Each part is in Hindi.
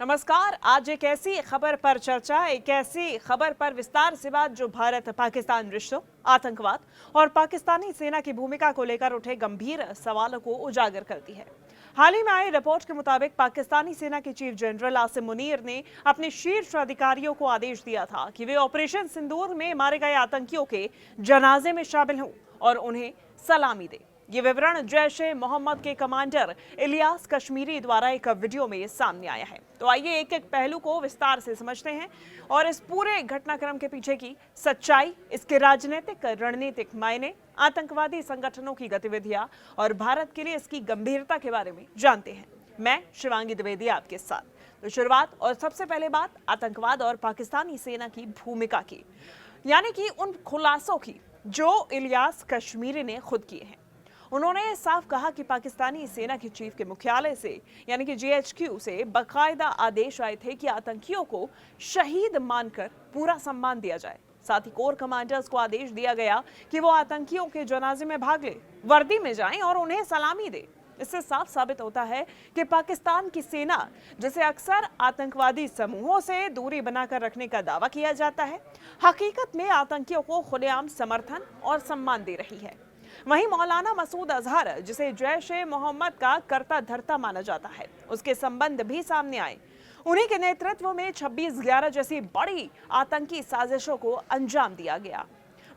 नमस्कार। आज एक ऐसी खबर पर चर्चा, एक ऐसी खबर पर विस्तार से बात जो भारत पाकिस्तान रिश्तों, आतंकवाद और पाकिस्तानी सेना की भूमिका को लेकर उठे गंभीर सवालों को उजागर करती है। हाल ही में आई रिपोर्ट के मुताबिक पाकिस्तानी सेना के चीफ जनरल आसिम मुनीर ने अपने शीर्ष अधिकारियों को आदेश दिया था कि वे ऑपरेशन सिंदूर में मारे गए आतंकियों के जनाजे में शामिल हों और उन्हें सलामी दें। ये विवरण जैश-ए-मोहम्मद के कमांडर इलियास कश्मीरी द्वारा एक वीडियो में सामने आया है। तो आइए एक एक पहलू को विस्तार से समझते हैं और इस पूरे घटनाक्रम के पीछे की सच्चाई, इसके राजनीतिक रणनीतिक मायने, आतंकवादी संगठनों की गतिविधियां और भारत के लिए इसकी गंभीरता के बारे में जानते हैं। मैं शिवांगी द्विवेदी आपके साथ। तो शुरुआत और सबसे पहले बात आतंकवाद और पाकिस्तानी सेना की भूमिका की, यानी कि उन खुलासों की जो इलियास कश्मीरी ने खुद किए हैं। उन्होंने साफ कहा कि पाकिस्तानी सेना के चीफ के मुख्यालय से यानी कि जीएचक्यू से बाकायदा आदेश आए थे कि आतंकियों को शहीद मानकर पूरा सम्मान दिया जाए। साथ ही कोर कमांडर्स को आदेश दिया गया कि वो आतंकियों के जनाजे में भाग ले, वर्दी में जाएं और उन्हें सलामी दे। इससे साफ साबित होता है कि पाकिस्तान की सेना, जिसे अक्सर आतंकवादी समूहों से दूरी बनाकर रखने का दावा किया जाता है, हकीकत में आतंकियों को खुलेआम समर्थन और सम्मान दे रही है। वहीं मौलाना मसूद अजहर, जिसे जैश-ए-मोहम्मद का कर्ता धर्ता माना जाता है, उसके संबंध भी सामने आए। उन्हीं के नेतृत्व में 26/11 जैसी बड़ी आतंकी साजिशों को अंजाम दिया गया।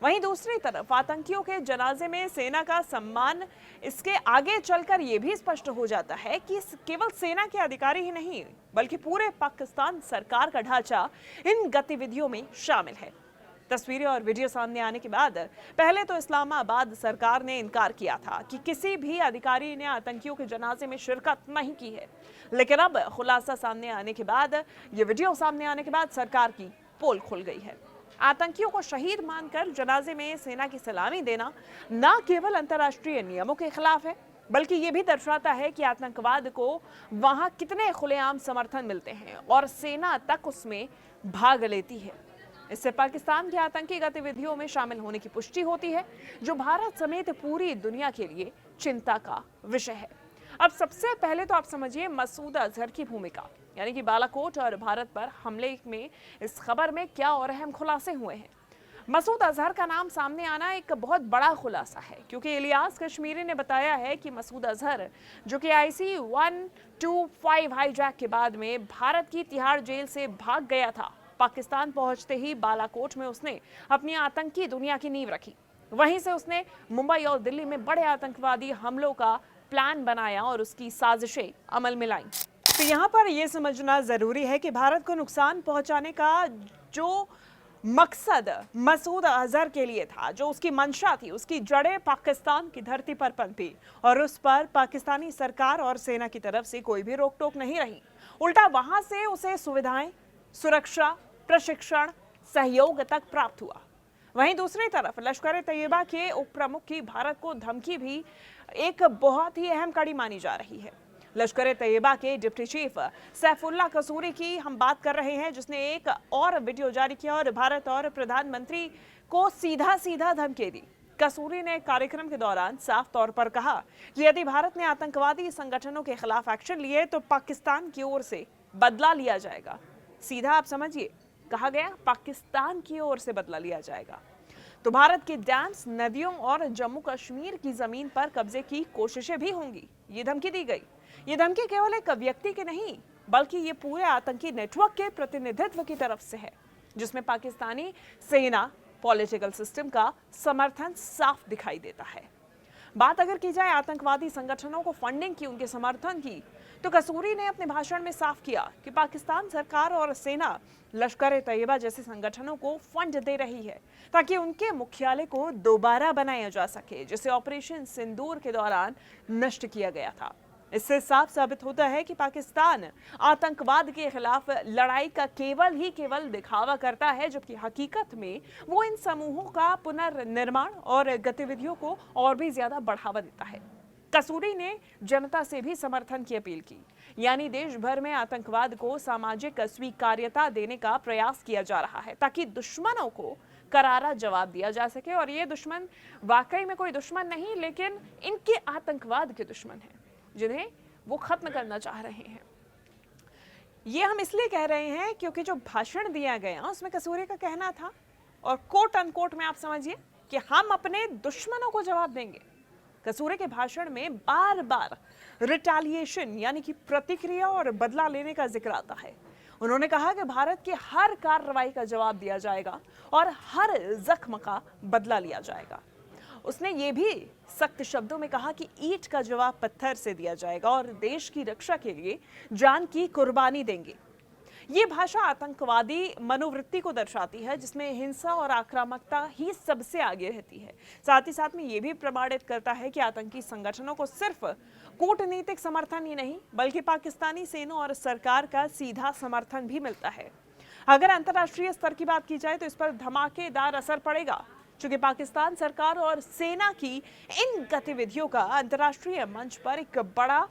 वहीं दूसरी तरफ आतंकियों के जनाजे में सेना का सम्मान, इसके आगे चलकर यह भी स्पष्ट हो जाता है कि केवल सेना के अधिकारी ही नहीं बल्कि पूरे पाकिस्तान सरकार का ढांचा इन गतिविधियों में शामिल है। तस्वीरें और वीडियो सामने आने के बाद पहले तो इस्लामाबाद सरकार ने इनकार किया था कि किसी भी अधिकारी ने आतंकियों के जनाजे में शिरकत नहीं की है, लेकिन अब खुलासा सामने आने के बाद, ये वीडियो सामने आने के बाद सरकार की पोल खुल गई है। आतंकियों को शहीद मानकर जनाजे में सेना की सलामी देना न केवल अंतर्राष्ट्रीय नियमों के खिलाफ है, बल्कि ये भी दर्शाता है कि आतंकवाद को वहां कितने खुलेआम समर्थन मिलते हैं और सेना तक उसमें भाग लेती है। इससे पाकिस्तान की आतंकी गतिविधियों में शामिल होने की पुष्टि होती है, जो भारत समेत पूरी दुनिया के लिए चिंता का विषय है। अब सबसे पहले तो आप समझिए मसूद अजहर की भूमिका, यानी कि बालाकोट और भारत पर हमले में इस खबर में क्या और अहम खुलासे हुए हैं। मसूद अजहर का नाम सामने आना एक बहुत बड़ा खुलासा है, क्योंकि इलियास कश्मीरी ने बताया है कि मसूद अजहर, जो कि IC-125 हाईजैक के बाद में भारत की तिहाड़ जेल से भाग गया था, पाकिस्तान पहुंचते ही बालाकोट में उसने अपनी आतंकी दुनिया की नींव रखी। वहीं से उसने मुंबई और दिल्ली में बड़े आतंकवादी हमलों का प्लान बनाया और उसकी साजिशें अमल में लाई। तो यहाँ पर यह समझना जरूरी है कि भारत को नुकसान पहुंचाने का जो मकसद मसूद अजहर के लिए था, जो उसकी मंशा थी, उसकी जड़ें पाकिस्तान की धरती पर पनपी और उस पर पाकिस्तानी सरकार और सेना की तरफ से कोई भी रोक टोक नहीं रही। उल्टा वहां से उसे सुविधाएं, सुरक्षा, प्रशिक्षण, सहयोग तक प्राप्त हुआ। वहीं दूसरी तरफ लश्कर-ए-तैयबा के उप प्रमुख की भारत को धमकी भी एक बहुत ही अहम कड़ी मानी जा रही है। लश्कर-ए-तैयबा के डिप्टी चीफ सैफुल्लाह कसूरी की हम बात कर रहे हैं, जिसने एक और वीडियो जारी किया और भारत और प्रधानमंत्री को सीधा सीधा धमकी दी। कसूरी ने कार्यक्रम के दौरान साफ तौर पर कहा कि यदि भारत ने आतंकवादी संगठनों के खिलाफ एक्शन लिए तो पाकिस्तान की ओर से बदला लिया जाएगा। सीधा आप समझिए, कहा गया पाकिस्तान की ओर से बदला लिया जाएगा। तो भारत के डैम्स, नदियों और जम्मू कश्मीर की जमीन पर कब्जे की कोशिशें भी होंगी, ये धमकी दी गई। ये धमकी केवल एक व्यक्ति की नहीं, बल्कि ये पूरे आतंकी नेटवर्क के प्रतिनिधित्व की तरफ से है, जिसमें पाकिस्तानी सेना, पॉलिटिकल सिस्टम का समर्थन साफ दिखाई देता है। बात अगर की जाए आतंकवादी संगठनों को फंडिंग की, उनके समर्थन की, तो कसूरी ने अपने भाषण में साफ किया कि पाकिस्तान सरकार और सेना लश्कर-ए-तैयबा जैसे संगठनों को फंड दे रही है ताकि उनके मुख्यालय को दोबारा बनाया जा सके, जिसे ऑपरेशन सिंदूर के दौरान नष्ट किया गया था। इससे साफ साबित होता है कि पाकिस्तान आतंकवाद के खिलाफ लड़ाई का केवल दिखावा करता है, जबकि हकीकत में वो इन समूहों का पुनर्निर्माण और गतिविधियों को और भी ज्यादा बढ़ावा देता है। कसूरी ने जनता से भी समर्थन की अपील की, यानी देश भर में आतंकवाद को सामाजिक स्वीकार्यता देने का प्रयास किया जा रहा है ताकि दुश्मनों को करारा जवाब दिया जा सके। और ये दुश्मन वाकई में कोई दुश्मन नहीं, लेकिन इनके आतंकवाद के दुश्मन हैं, जिन्हें वो खत्म करना चाह रहे हैं। ये हम इसलिए कह रहे हैं क्योंकि जो भाषण दिया गया उसमें कसूरी का कहना था, और कोट अनकोट में आप समझिए कि हम अपने दुश्मनों को जवाब देंगे। कसूरे के भाषण में बार बार रिटेलिएशन यानी कि प्रतिक्रिया और बदला लेने का जिक्र आता है। उन्होंने कहा कि भारत की हर कार्रवाई का जवाब दिया जाएगा और हर जख्म का बदला लिया जाएगा। उसने ये भी सख्त शब्दों में कहा कि ईंट का जवाब पत्थर से दिया जाएगा और देश की रक्षा के लिए जान की कुर्बानी देंगे। ये भाषा आतंकवादी मनोवृत्ति को दर्शाती है, जिसमें हिंसा और आक्रामकता ही सबसे आगे रहती है। साथ ही साथ में ये भी प्रमाणित करता है कि आतंकी संगठनों को सिर्फ कूटनीतिक समर्थन ही नहीं बल्कि पाकिस्तानी सेना और सरकार का सीधा समर्थन भी मिलता है। अगर अंतर्राष्ट्रीय स्तर की बात की जाए तो इस पर धमाकेदार असर पड़ेगा, क्योंकि पाकिस्तान सरकार और सेना की इन गतिविधियों का अंतर्राष्ट्रीय मंच पर एक बड़ा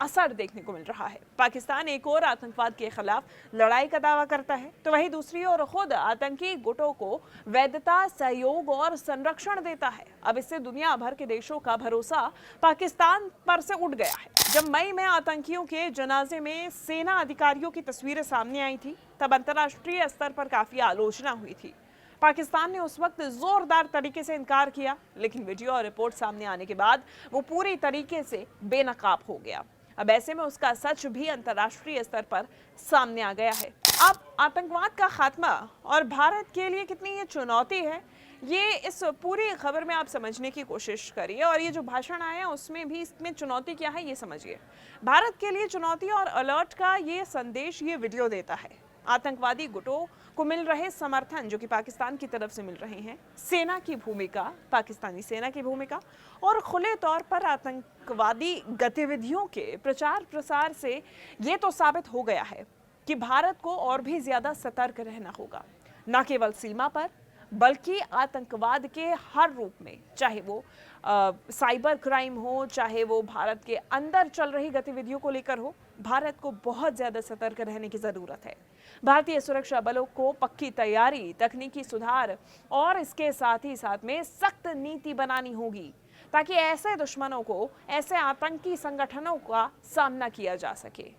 असर देखने को मिल रहा है। पाकिस्तान एक और आतंकवाद के खिलाफ लड़ाई का दावा करता है, तो वहीं दूसरी ओर खुद आतंकी गुटों को वैधता, सहयोग और संरक्षण देता है। अब इससे दुनिया भर के देशों का भरोसा पाकिस्तान पर से उठ गया है। जब मई में आतंकियों के जनाजे में सेना अधिकारियों की तस्वीरें सामने आई थी, तब अंतर्राष्ट्रीय स्तर पर काफी आलोचना हुई थी। पाकिस्तान ने उस वक्त जोरदार तरीके से इनकार किया, लेकिन वीडियो और रिपोर्ट सामने आने के बाद वो पूरी तरीके से बेनकाब हो गया। अब ऐसे में उसका सच भी अंतर्राष्ट्रीय स्तर पर सामने आ गया है। अब आतंकवाद का खात्मा और भारत के लिए कितनी ये चुनौती है, ये इस पूरी खबर में आप समझने की कोशिश करिए। और ये जो भाषण आया उसमें भी इसमें चुनौती क्या है ये समझिए। भारत के लिए चुनौती और अलर्ट का ये संदेश ये वीडियो देता है। आतंकवादी गुटों को मिल रहे समर्थन जो कि पाकिस्तान की तरफ से मिल रहे हैं, सेना की भूमिका, पाकिस्तानी सेना की भूमिका और खुले तौर पर आतंकवादी गतिविधियों के प्रचार प्रसार से ये तो साबित हो गया है कि भारत को और भी ज्यादा सतर्क रहना होगा, न केवल सीमा पर बल्कि आतंकवाद के हर रूप में, चाहे वो साइबर क्राइम हो, चाहे वो भारत के अंदर चल रही गतिविधियों को लेकर हो। भारत को बहुत ज्यादा सतर्क रहने की जरूरत है। भारतीय सुरक्षा बलों को पक्की तैयारी, तकनीकी सुधार और इसके साथ ही साथ में सख्त नीति बनानी होगी, ताकि ऐसे दुश्मनों को, ऐसे आतंकी संगठनों का सामना किया जा सके।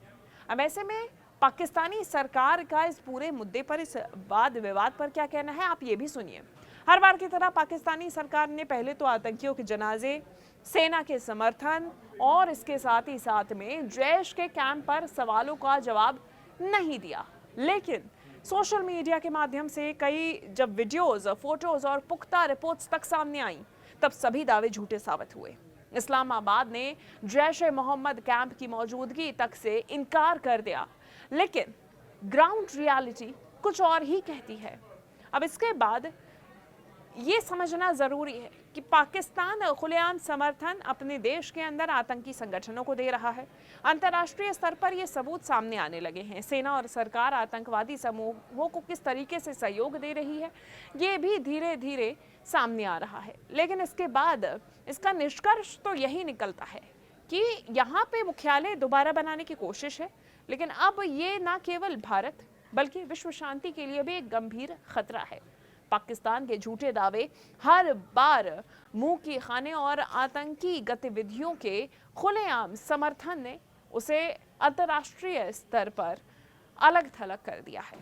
अब ऐसे में पाकिस्तानी सरकार का इस पूरे मुद्दे पर, इस वाद विवाद पर क्या कहना है, आप ये भी सुनिए। हर बार की तरह पाकिस्तानी सरकार ने पहले तो आतंकियों के जनाजे, सेना के समर्थन और इसके साथ ही साथ में जैश के कैंप पर सवालों का जवाब नहीं दिया, लेकिन सोशल मीडिया के माध्यम से कई जब वीडियोस, फोटोज और पुख्ता रिपोर्ट्स तक सामने आई, तब सभी दावे झूठे साबित हुए। इस्लामाबाद ने जैश ए मोहम्मद कैंप की मौजूदगी तक से इनकार कर दिया, लेकिन ग्राउंड रियलिटी कुछ और ही कहती है। अब इसके बाद ये समझना जरूरी है कि पाकिस्तान खुलेआम समर्थन अपने देश के अंदर आतंकी संगठनों को दे रहा है। अंतर्राष्ट्रीय स्तर पर ये सबूत सामने आने लगे हैं। सेना और सरकार आतंकवादी समूहों को किस तरीके से सहयोग दे रही है, ये भी धीरे धीरे सामने आ रहा है। लेकिन इसके बाद इसका निष्कर्ष तो यही निकलता है कि यहाँ पे मुख्यालय दोबारा बनाने की कोशिश है, लेकिन अब ये न केवल भारत बल्कि विश्व शांति के लिए भी एक गंभीर खतरा है। पाकिस्तान के झूठे दावे हर बार मुंह की खाने और आतंकी गतिविधियों के खुलेआम समर्थन ने उसे अंतर्राष्ट्रीय स्तर पर अलग थलग कर दिया है।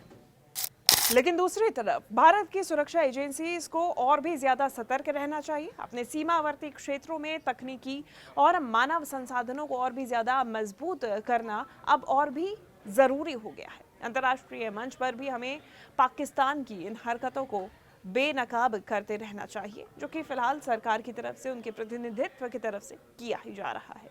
लेकिन दूसरी तरफ भारत की सुरक्षा एजेंसीज को और भी ज्यादा सतर्क रहना चाहिए। अपने सीमावर्ती क्षेत्रों में तकनीकी और मानव संसाधनों को और भी ज्यादा मजबूत करना अब और भी जरूरी हो गया है। अंतर्राष्ट्रीय मंच पर भी हमें पाकिस्तान की इन हरकतों को बेनकाब करते रहना चाहिए, जो कि फिलहाल सरकार की तरफ से, उनके प्रतिनिधित्व की तरफ से किया ही जा रहा है।